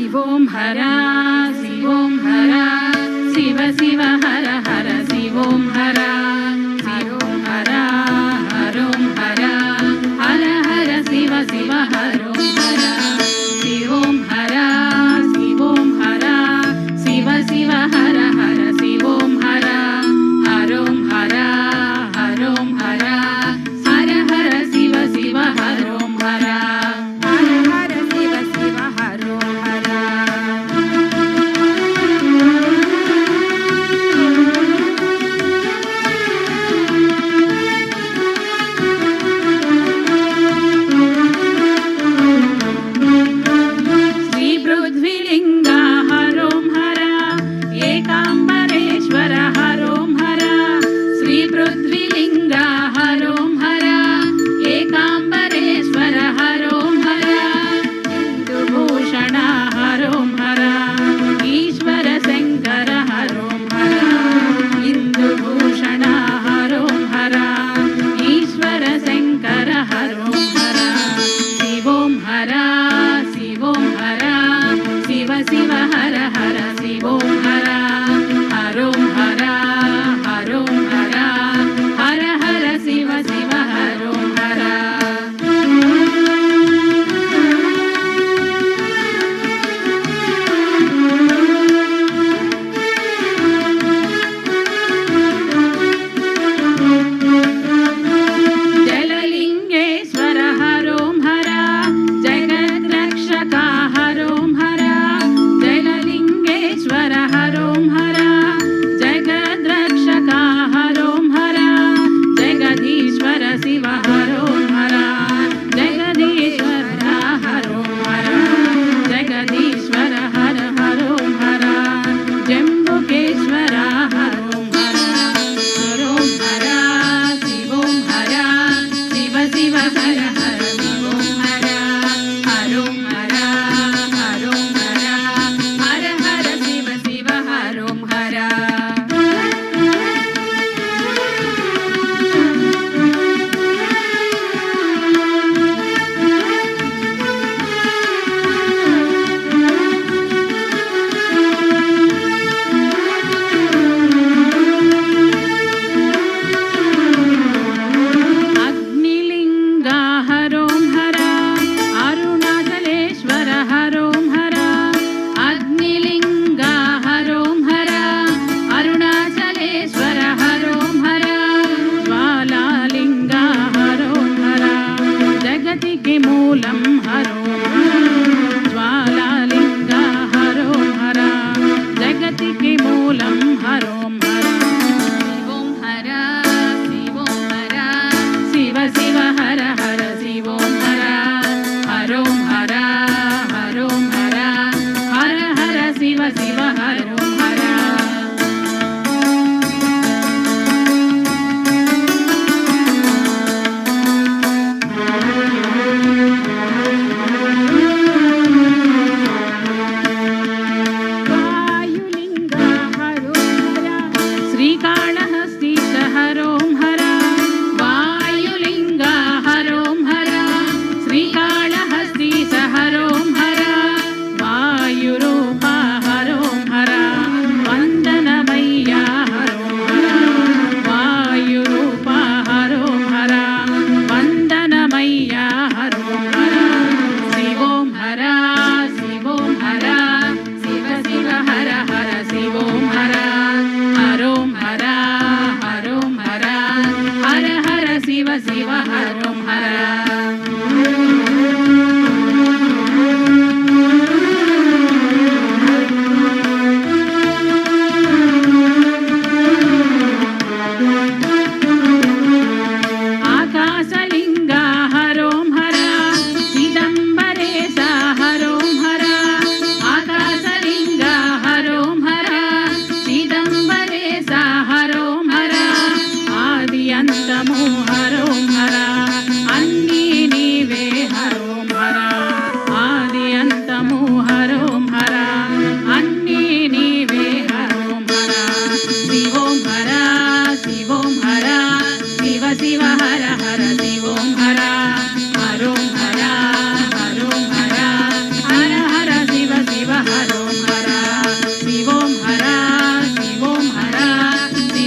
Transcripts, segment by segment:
शिवों हरा शिवों हरा शिव शिव हर हर शिवों हरा शिवों हरा हरों हरा हर हर शिव शिव हरों हरा शिवों हरा शिवों हरा शिव शिव हर हर शिवों हरा हरों हरा हरों हरा हर हर शिव शिव हरों हरा हर हर शिव शिव हरों हरा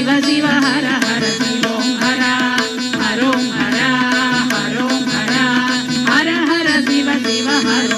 శివ శివ హర హర శివోం హర హరోం హర హరోం హర హర హర శివ శివ హర